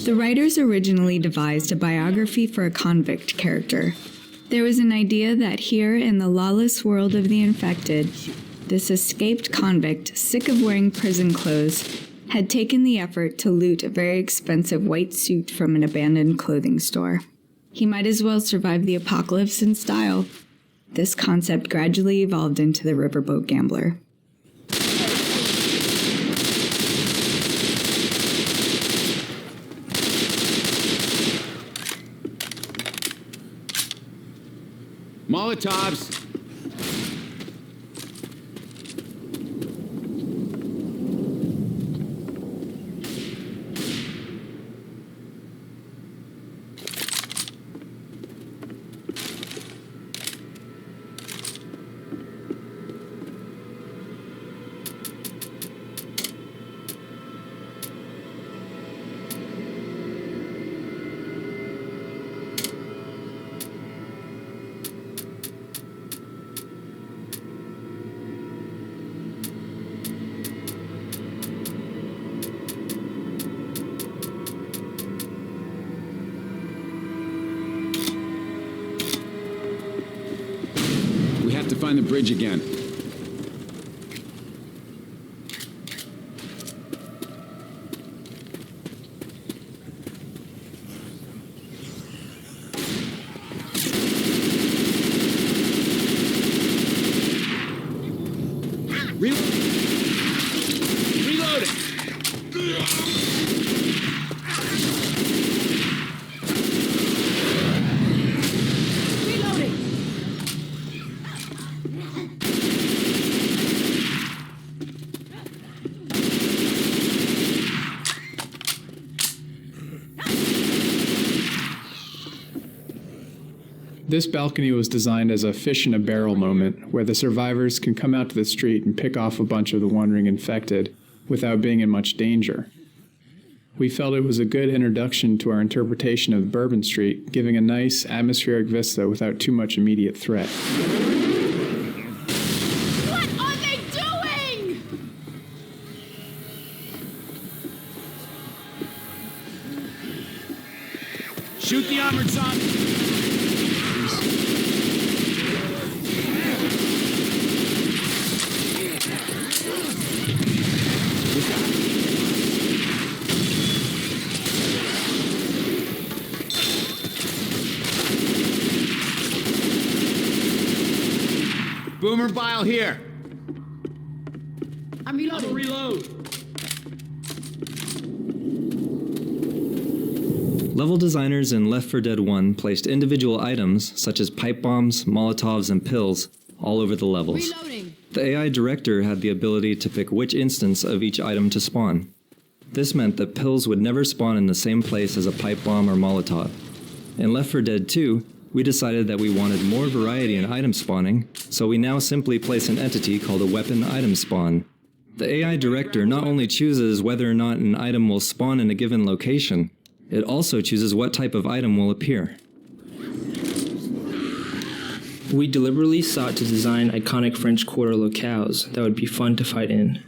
The writers originally devised a biography for a convict character. There was an idea that here in the lawless world of the infected, this escaped convict, sick of wearing prison clothes, had taken the effort to loot a very expensive white suit from an abandoned clothing store. He might as well survive the apocalypse in style. This concept gradually evolved into the Riverboat Gambler. Molotovs! To find the bridge again. Reloading. This balcony was designed as a fish-in-a-barrel moment, where the survivors can come out to the street and pick off a bunch of the wandering infected without being in much danger. We felt it was a good introduction to our interpretation of Bourbon Street, giving a nice atmospheric vista without too much immediate threat. What are they doing? Shoot the armored zombie! Boomer Bile here. I'm reloading. Reload. Level designers in Left 4 Dead 1 placed individual items, such as pipe bombs, Molotovs, and pills, all over the levels. Reloading. The AI director had the ability to pick which instance of each item to spawn. This meant that pills would never spawn in the same place as a pipe bomb or Molotov. In Left 4 Dead 2, we decided that we wanted more variety in item spawning, so we now simply place an entity called a weapon item spawn. The AI director not only chooses whether or not an item will spawn in a given location, it also chooses what type of item will appear. We deliberately sought to design iconic French Quarter locales that would be fun to fight in.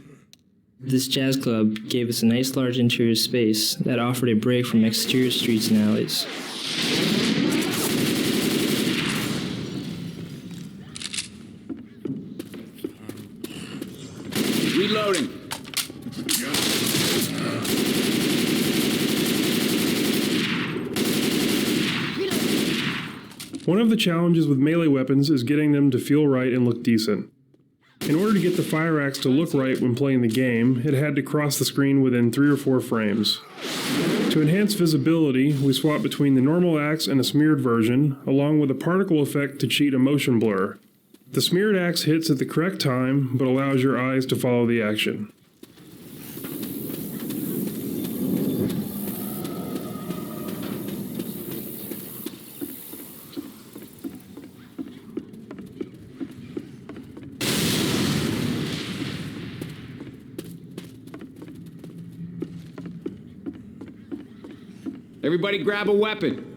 This jazz club gave us a nice large interior space that offered a break from exterior streets and alleys. Reloading. One of the challenges with melee weapons is getting them to feel right and look decent. In order to get the fire axe to look right when playing the game, it had to cross the screen within 3 or 4 frames. To enhance visibility, we swapped between the normal axe and a smeared version, along with a particle effect to cheat a motion blur. The smeared axe hits at the correct time, but allows your eyes to follow the action. Everybody grab a weapon.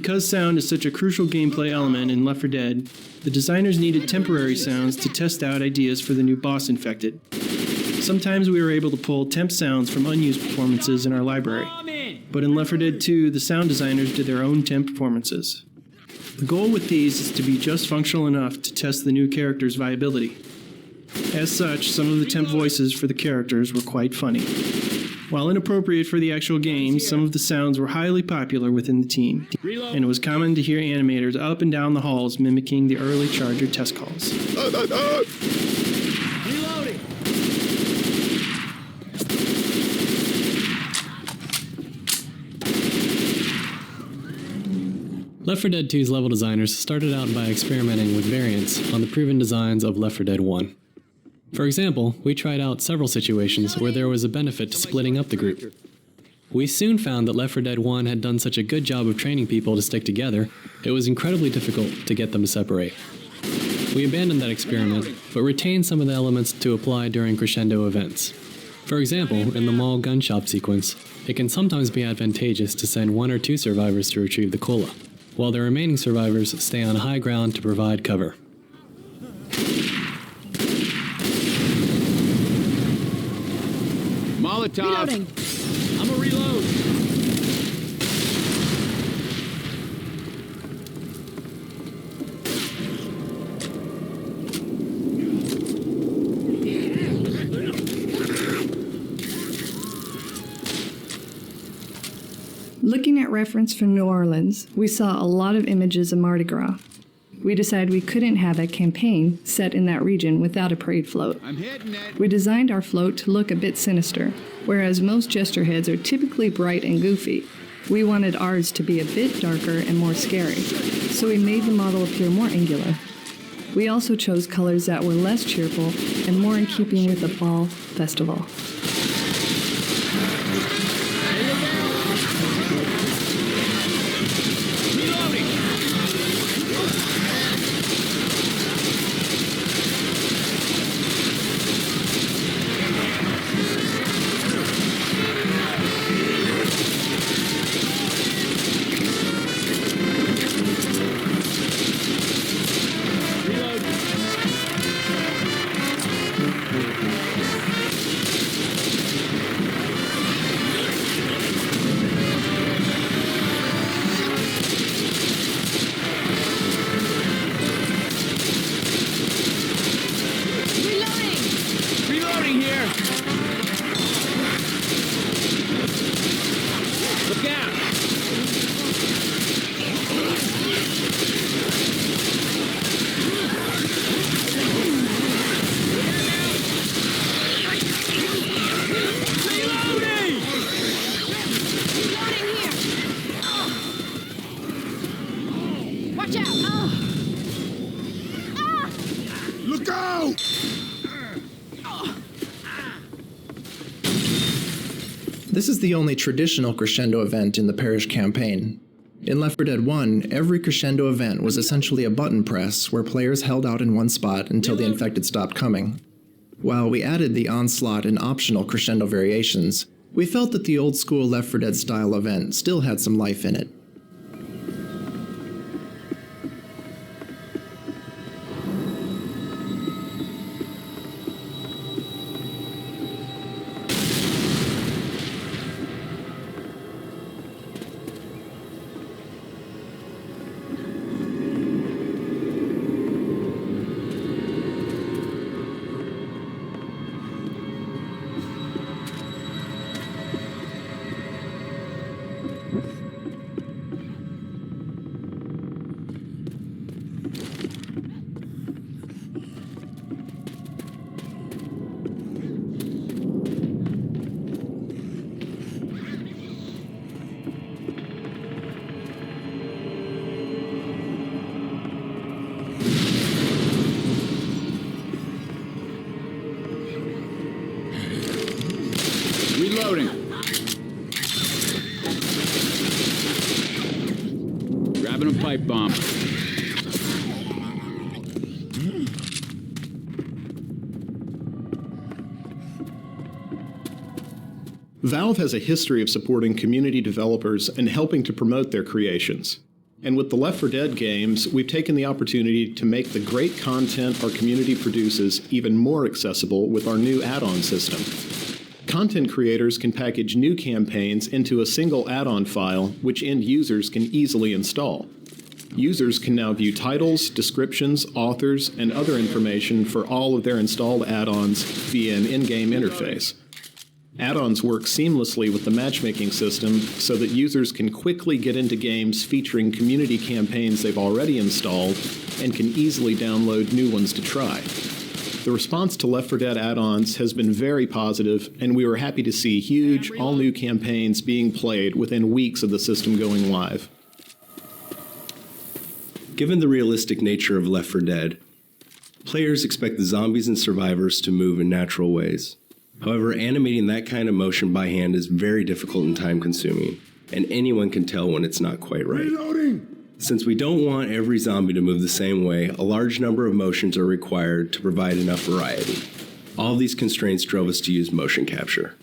Because sound is such a crucial gameplay element in Left 4 Dead, the designers needed temporary sounds to test out ideas for the new boss infected. Sometimes we were able to pull temp sounds from unused performances in our library, but in Left 4 Dead 2, the sound designers did their own temp performances. The goal with these is to be just functional enough to test the new character's viability. As such, some of the temp voices for the characters were quite funny. While inappropriate for the actual game, some of the sounds were highly popular within the team, and it was common to hear animators up and down the halls mimicking the early Charger test calls. Reloading! Left 4 Dead 2's level designers started out by experimenting with variants on the proven designs of Left 4 Dead 1. For example, we tried out several situations where there was a benefit to splitting up the group. We soon found that Left 4 Dead 1 had done such a good job of training people to stick together, it was incredibly difficult to get them to separate. We abandoned that experiment, but retained some of the elements to apply during crescendo events. For example, in the mall gun shop sequence, it can sometimes be advantageous to send 1 or 2 survivors to retrieve the cola, while the remaining survivors stay on high ground to provide cover. Molotov! Reloading. I'm a reload! Looking at reference from New Orleans, we saw a lot of images of Mardi Gras. We decided we couldn't have a campaign set in that region without a parade float. I'm hitting it! We designed our float to look a bit sinister, whereas most jester heads are typically bright and goofy. We wanted ours to be a bit darker and more scary, so we made the model appear more angular. We also chose colors that were less cheerful and more in keeping with the fall festival. Reloading here! Look out! Reloading! Reloading here. Watch out. Look out! This is the only traditional crescendo event in the Parish campaign. In Left 4 Dead 1, every crescendo event was essentially a button press where players held out in one spot until the infected stopped coming. While we added the onslaught and optional crescendo variations, we felt that the old school Left 4 Dead style event still had some life in it. Reloading. Grabbing a pipe bomb. Valve has a history of supporting community developers and helping to promote their creations. And with the Left 4 Dead games, we've taken the opportunity to make the great content our community produces even more accessible with our new add-on system. Content creators can package new campaigns into a single add-on file, which end users can easily install. Users can now view titles, descriptions, authors, and other information for all of their installed add-ons via an in-game interface. Add-ons work seamlessly with the matchmaking system so that users can quickly get into games featuring community campaigns they've already installed and can easily download new ones to try. The response to Left 4 Dead add-ons has been very positive, and we were happy to see huge, all-new campaigns being played within weeks of the system going live. Given the realistic nature of Left 4 Dead, players expect the zombies and survivors to move in natural ways. However, animating that kind of motion by hand is very difficult and time-consuming, and anyone can tell when it's not quite right. Reloading! Since we don't want every zombie to move the same way, a large number of motions are required to provide enough variety. All of these constraints drove us to use motion capture.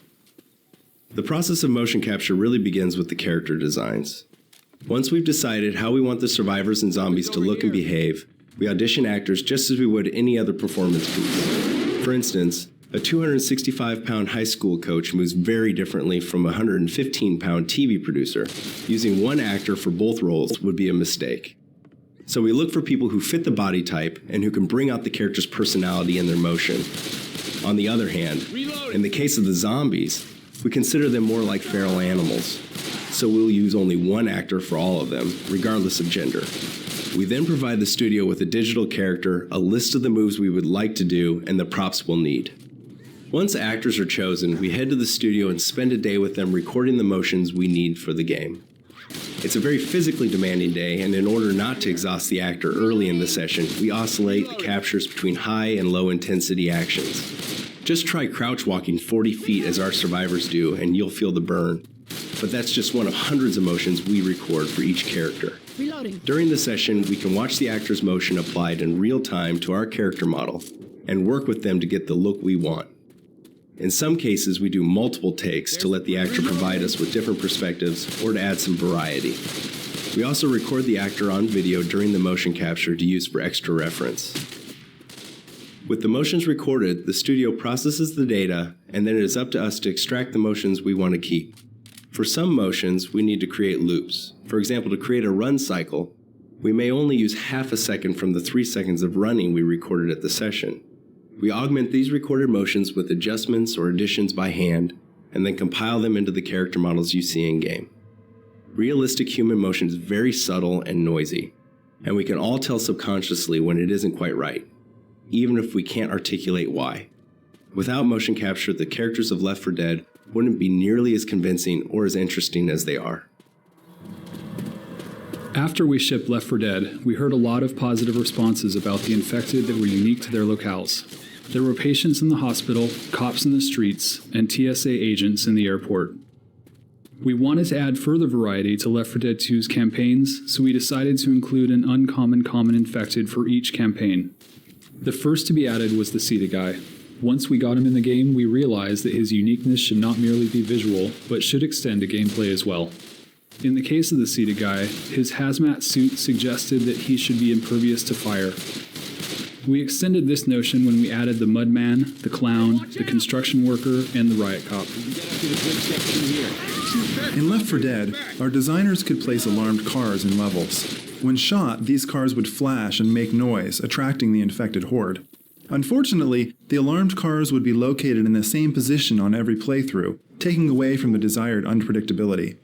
The process of motion capture really begins with the character designs. Once we've decided how we want the survivors and zombies to look and behave, we audition actors just as we would any other performance piece. For instance, a 265-pound high school coach moves very differently from a 115-pound TV producer. Using one actor for both roles would be a mistake. So we look for people who fit the body type and who can bring out the character's personality and their motion. On the other hand, in the case of the zombies, we consider them more like feral animals. So we'll use only one actor for all of them, regardless of gender. We then provide the studio with a digital character, a list of the moves we would like to do, and the props we'll need. Once actors are chosen, we head to the studio and spend a day with them recording the motions we need for the game. It's a very physically demanding day, and in order not to exhaust the actor early in the session, we oscillate the captures between high and low intensity actions. Just try crouch walking 40 feet as our survivors do, and you'll feel the burn. But that's just one of hundreds of motions we record for each character. Reloading. During the session, we can watch the actor's motion applied in real time to our character model and work with them to get the look we want. In some cases, we do multiple takes to let the actor provide us with different perspectives or to add some variety. We also record the actor on video during the motion capture to use for extra reference. With the motions recorded, the studio processes the data, and then it is up to us to extract the motions we want to keep. For some motions, we need to create loops. For example, to create a run cycle, we may only use half a second from the 3 seconds of running we recorded at the session. We augment these recorded motions with adjustments or additions by hand, and then compile them into the character models you see in-game. Realistic human motion is very subtle and noisy, and we can all tell subconsciously when it isn't quite right, even if we can't articulate why. Without motion capture, the characters of Left 4 Dead wouldn't be nearly as convincing or as interesting as they are. After we shipped Left 4 Dead, we heard a lot of positive responses about the infected that were unique to their locales. There were patients in the hospital, cops in the streets, and TSA agents in the airport. We wanted to add further variety to Left 4 Dead 2's campaigns, so we decided to include an uncommon common infected for each campaign. The first to be added was the Ceta Guy. Once we got him in the game, we realized that his uniqueness should not merely be visual, but should extend to gameplay as well. In the case of the Ceta Guy, his hazmat suit suggested that he should be impervious to fire. We extended this notion when we added the Mudman, the Clown, the Construction Worker, and the Riot Cop. In Left 4 Dead, our designers could place alarmed cars in levels. When shot, these cars would flash and make noise, attracting the infected horde. Unfortunately, the alarmed cars would be located in the same position on every playthrough, taking away from the desired unpredictability.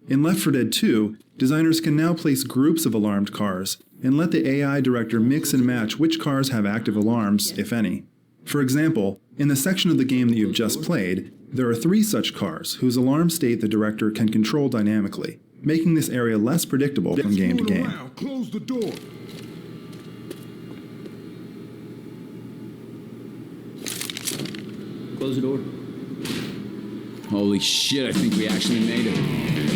In Left 4 Dead 2, designers can now place groups of alarmed cars and let the AI director mix and match which cars have active alarms, if any. For example, in the section of the game that you've just played, there are 3 such cars whose alarm state the director can control dynamically, making this area less predictable from game to game. Close the door. Close the door. Holy shit, I think we actually made it.